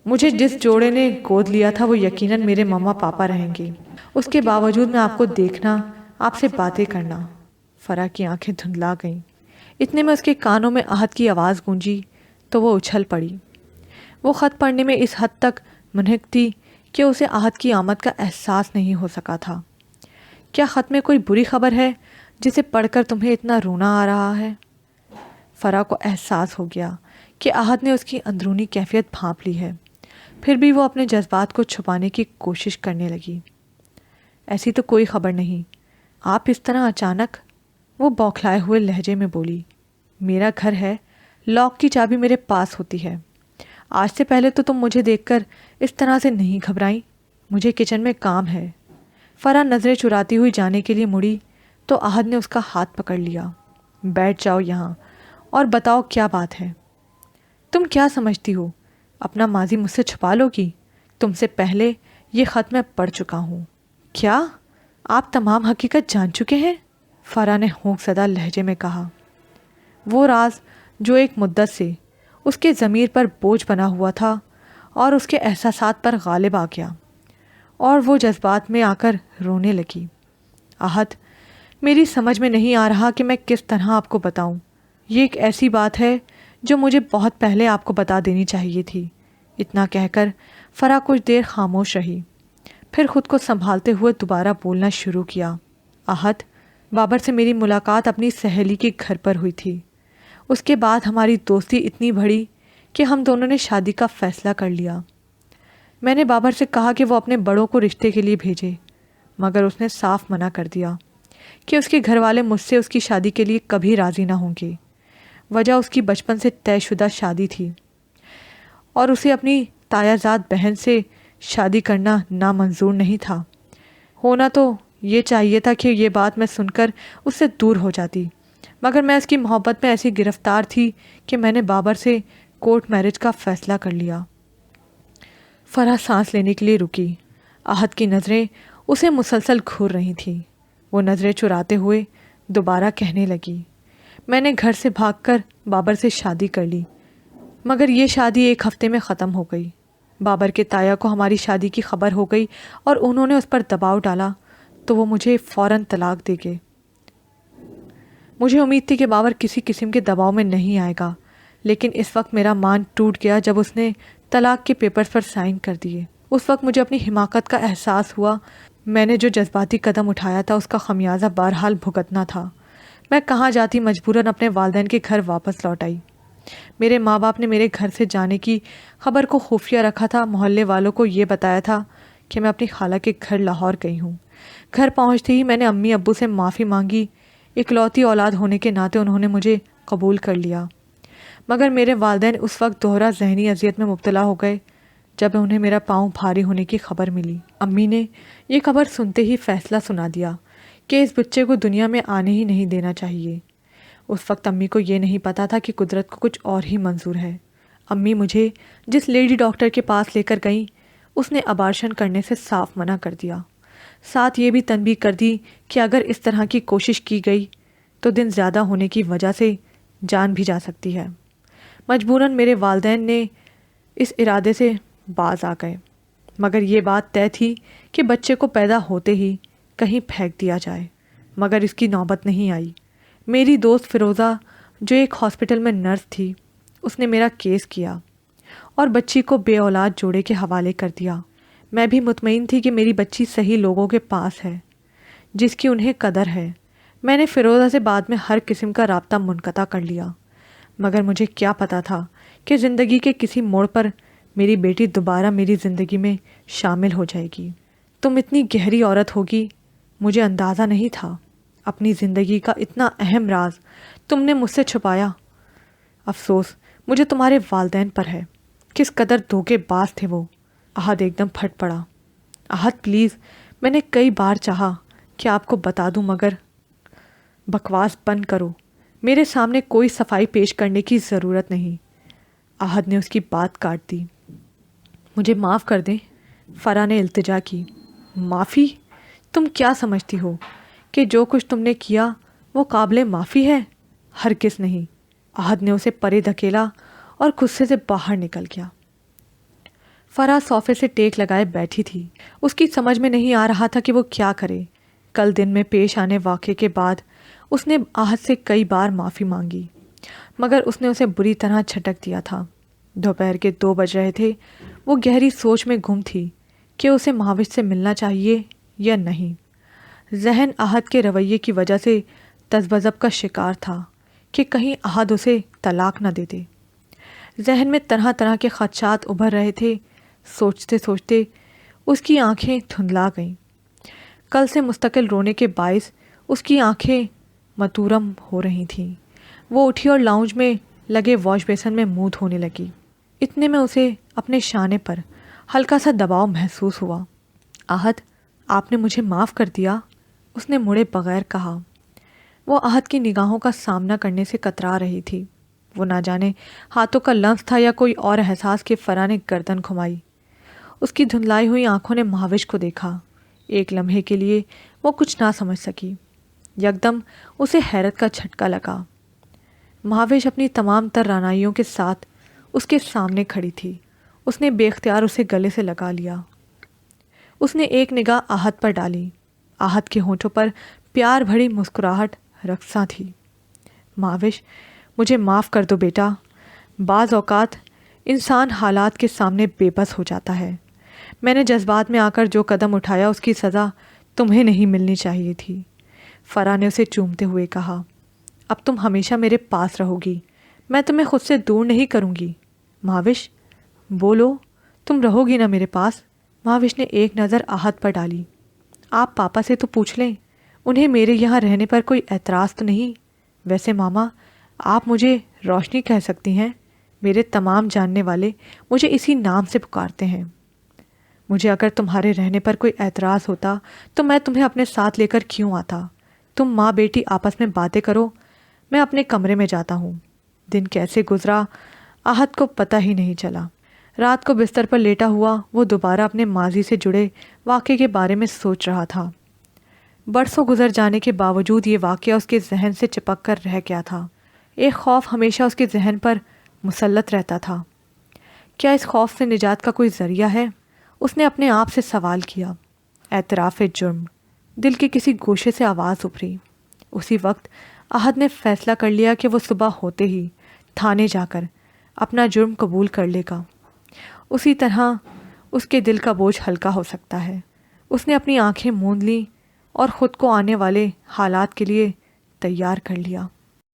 مجھے جس جوڑے نے گود لیا تھا وہ یقیناً میرے مما پاپا رہیں گے۔ اس کے باوجود میں آپ کو دیکھنا، آپ سے باتیں کرنا۔ فرح کی آنکھیں دھندلا گئیں۔ اتنے میں اس کے کانوں میں احد کی آواز گونجی تو وہ اچھل پڑی۔ وہ خط پڑھنے میں اس حد تک منہک تھی کہ اسے احد کی آمد کا احساس نہیں ہو سکا تھا۔ کیا خط میں کوئی بری خبر ہے جسے پڑھ کر تمہیں اتنا رونا آ رہا ہے؟ فرح کو احساس ہو گیا کہ احد نے اس کی اندرونی کیفیت بھانپ لی ہے، پھر بھی وہ اپنے جذبات کو چھپانے کی کوشش کرنے لگی۔ ایسی تو کوئی خبر نہیں، آپ اس طرح اچانک؟ وہ بوکھلائے ہوئے لہجے میں بولی۔ میرا گھر ہے، لاک کی چابی میرے پاس ہوتی ہے۔ آج سے پہلے تو تم مجھے دیکھ کر اس طرح سے نہیں گھبرائیں۔ مجھے کچن میں کام ہے۔ فرح نظریں چراتی ہوئی جانے کے لیے مڑی تو احد نے اس کا ہاتھ پکڑ لیا۔ بیٹھ جاؤ یہاں اور بتاؤ کیا بات ہے؟ تم کیا سمجھتی ہو اپنا ماضی مجھ سے چھپا لو گی؟ تم سے پہلے یہ خط میں پڑھ چکا ہوں۔ کیا آپ تمام حقیقت جان چکے ہیں؟ فرح نے ہونک زدہ لہجے میں کہا۔ وہ راز جو ایک مدت سے اس کے ضمیر پر بوجھ بنا ہوا تھا اور اس کے احساسات پر غالب آ گیا، اور وہ جذبات میں آ کر رونے لگی۔ احد، میری سمجھ میں نہیں آ رہا کہ میں کس طرح آپ کو بتاؤں۔ یہ ایک ایسی بات ہے جو مجھے بہت پہلے آپ کو بتا دینی چاہیے تھی۔ اتنا کہہ کر فرح کچھ دیر خاموش رہی، پھر خود کو سنبھالتے ہوئے دوبارہ بولنا شروع کیا۔ احد، بابر سے میری ملاقات اپنی سہیلی کے گھر پر ہوئی تھی۔ اس کے بعد ہماری دوستی اتنی بڑھی کہ ہم دونوں نے شادی کا فیصلہ کر لیا۔ میں نے بابر سے کہا کہ وہ اپنے بڑوں کو رشتے کے لیے بھیجے، مگر اس نے صاف منع کر دیا کہ اس کے گھر والے مجھ سے اس کی شادی کے لیے کبھی راضی نہ ہوں گے۔ وجہ اس کی بچپن سے طے شدہ شادی تھی اور اسے اپنی تایا زاد بہن سے شادی کرنا نامنظور نہیں تھا۔ ہونا تو یہ چاہیے تھا کہ یہ بات میں سن کر اس سے دور ہو جاتی، مگر میں اس کی محبت میں ایسی گرفتار تھی کہ میں نے بابر سے کورٹ میرج کا فیصلہ کر لیا۔ فرح سانس لینے کے لیے رکی۔ احد کی نظریں اسے مسلسل گھور رہی تھیں۔ وہ نظریں چراتے ہوئے دوبارہ کہنے لگی، میں نے گھر سے بھاگ کر بابر سے شادی کر لی، مگر یہ شادی ایک ہفتے میں ختم ہو گئی۔ بابر کے تایا کو ہماری شادی کی خبر ہو گئی اور انہوں نے اس پر دباؤ ڈالا تو وہ مجھے فوراً طلاق دے گئے۔ مجھے امید تھی کہ بابر کسی قسم کے دباؤ میں نہیں آئے گا، لیکن اس وقت میرا مان ٹوٹ گیا جب اس نے طلاق کے پیپرز پر سائن کر دیے۔ اس وقت مجھے اپنی حماقت کا احساس ہوا۔ میں نے جو جذباتی قدم اٹھایا تھا اس کا خمیازہ بہرحال بھگتنا تھا۔ میں کہاں جاتی مجبوراً اپنے والدین کے گھر واپس لوٹ آئی۔ میرے ماں باپ نے میرے گھر سے جانے کی خبر کو خفیہ رکھا تھا۔ محلے والوں کو یہ بتایا تھا کہ میں اپنی خالہ کے گھر لاہور گئی ہوں۔ گھر پہنچتے ہی میں نے امی ابو سے معافی مانگی۔ اکلوتی اولاد ہونے کے ناطے انہوں نے مجھے قبول کر لیا، مگر میرے والدین اس وقت دوہرا ذہنی اذیت میں مبتلا ہو گئے جب انہیں میرا پاؤں بھاری ہونے کی خبر ملی۔ امی نے یہ خبر سنتے ہی فیصلہ سنا دیا کہ اس بچے کو دنیا میں آنے ہی نہیں دینا چاہیے۔ اس وقت امی کو یہ نہیں پتا تھا کہ قدرت کو کچھ اور ہی منظور ہے۔ امی مجھے جس لیڈی ڈاکٹر کے پاس لے کر گئیں اس نے ابارشن کرنے سے صاف منع کر دیا۔ ساتھ یہ بھی تنبیہ کر دی کہ اگر اس طرح کی کوشش کی گئی تو دن زیادہ ہونے کی وجہ سے جان بھی جا سکتی ہے۔ مجبوراً میرے والدین نے اس ارادے سے باز آ گئے، مگر یہ بات طے تھی کہ بچے کو پیدا ہوتے ہی کہیں پھینک دیا جائے، مگر اس کی نوبت نہیں آئی۔ میری دوست فیروزہ جو ایک ہاسپٹل میں نرس تھی، اس نے میرا کیس کیا اور بچی کو بے اولاد جوڑے کے حوالے کر دیا۔ میں بھی مطمئن تھی کہ میری بچی صحیح لوگوں کے پاس ہے جس کی انہیں قدر ہے۔ میں نے فیروزہ سے بعد میں ہر قسم کا رابطہ منقطع کر لیا، مگر مجھے کیا پتہ تھا کہ زندگی کے کسی موڑ پر میری بیٹی دوبارہ میری زندگی میں شامل ہو جائے گی۔ تم اتنی گہری عورت ہوگی، مجھے اندازہ نہیں تھا۔ اپنی زندگی کا اتنا اہم راز تم نے مجھ سے چھپایا۔ افسوس مجھے تمہارے والدین پر ہے، کس قدر دھوکے باز تھے وہ۔ احد ایک دم پھٹ پڑا۔ احد پلیز، میں نے کئی بار چاہا کہ آپ کو بتا دوں، مگر بکواس بند کرو، میرے سامنے کوئی صفائی پیش کرنے کی ضرورت نہیں۔ احد نے اس کی بات کاٹ دی۔ مجھے معاف کر دیں، فرح نے التجا کی۔ معافی؟ تم کیا سمجھتی ہو کہ جو کچھ تم نے کیا وہ قابل معافی ہے؟ ہرگز نہیں۔ احد نے اسے پرے دھکیلا اور غصے سے باہر نکل گیا۔ فرح صوفے سے ٹیک لگائے بیٹھی تھی۔ اس کی سمجھ میں نہیں آ رہا تھا کہ وہ کیا کرے۔ کل دن میں پیش آنے واقعے کے بعد اس نے احد سے کئی بار معافی مانگی، مگر اس نے اسے بری طرح جھٹک دیا تھا۔ دوپہر کے 2 بج رہے تھے۔ وہ گہری سوچ میں گم تھی کہ اسے مہاوش سے ملنا چاہیے یا نہیں۔ ذہن احد کے رویے کی وجہ سے تذبذب کا شکار تھا کہ کہیں احد اسے طلاق نہ دے دے۔ ذہن میں طرح طرح کے خدشات ابھر رہے تھے۔ سوچتے سوچتے اس کی آنکھیں دھندلا گئیں۔ کل سے مستقل رونے کے باعث اس کی آنکھیں متورم ہو رہی تھیں۔ وہ اٹھی اور لاؤنج میں لگے واش بیسن میں منہ دھونے لگی۔ اتنے میں اسے اپنے شانے پر ہلکا سا دباؤ محسوس ہوا۔ احد، آپ نے مجھے معاف کر دیا، اس نے مڑے بغیر کہا۔ وہ احد کی نگاہوں کا سامنا کرنے سے کترا رہی تھی۔ وہ نہ جانے ہاتھوں کا لمس تھا یا کوئی اور احساس کہ فرح نے گردن گھمائی۔ اس کی دھندلائی ہوئی آنکھوں نے مہاوش کو دیکھا۔ ایک لمحے کے لیے وہ کچھ نہ سمجھ سکی۔ یکدم اسے حیرت کا جھٹکا لگا۔ مہاوش اپنی تمام تر رعنائیوں کے ساتھ اس کے سامنے کھڑی تھی۔ اس نے بے اختیار اسے گلے سے لگا لیا۔ اس نے ایک نگاہ احد پر ڈالی۔ احد کے ہونٹوں پر پیار بھری مسکراہٹ رقصاں تھی۔ مہاوش، مجھے معاف کر دو بیٹا۔ بعض اوقات انسان حالات کے سامنے بے بس ہو جاتا ہے۔ میں نے جذبات میں آ کر جو قدم اٹھایا اس کی سزا تمہیں نہیں ملنی چاہیے تھی۔ فرح نے اسے چومتے ہوئے کہا۔ اب تم ہمیشہ میرے پاس رہو گی، میں تمہیں خود سے دور نہیں کروں گی۔ مہاوش، بولو، تم رہو گی نا میرے پاس؟ مہاوش نے ایک نظر احد پر ڈالی۔ آپ پاپا سے تو پوچھ لیں، انہیں میرے یہاں رہنے پر کوئی اعتراض تو نہیں؟ ویسے ماما، آپ مجھے روشنی کہہ سکتی ہیں، میرے تمام جاننے والے مجھے اسی نام سے پکارتے ہیں۔ مجھے اگر تمہارے رہنے پر کوئی اعتراض ہوتا تو میں تمہیں اپنے ساتھ لے کر کیوں آتا؟ تم ماں بیٹی آپس میں باتیں کرو، میں اپنے کمرے میں جاتا ہوں۔ دن کیسے گزرا احد کو پتہ ہی نہیں چلا۔ رات کو بستر پر لیٹا ہوا وہ دوبارہ اپنے ماضی سے جڑے واقعے کے بارے میں سوچ رہا تھا۔ برسوں گزر جانے کے باوجود یہ واقعہ اس کے ذہن سے چپک کر رہ گیا تھا۔ ایک خوف ہمیشہ اس کے ذہن پر مسلط رہتا تھا۔ کیا اس خوف سے نجات کا کوئی ذریعہ ہے؟ اس نے اپنے آپ سے سوال کیا۔ اعتراف جرم۔ دل کے کسی گوشے سے آواز ابھری۔ اسی وقت احد نے فیصلہ کر لیا کہ وہ صبح ہوتے ہی تھانے جا کر اپنا جرم قبول کر لے گا۔ اسی طرح اس کے دل کا بوجھ ہلکا ہو سکتا ہے۔ اس نے اپنی آنکھیں موند لیں اور خود کو آنے والے حالات کے لیے تیار کر لیا۔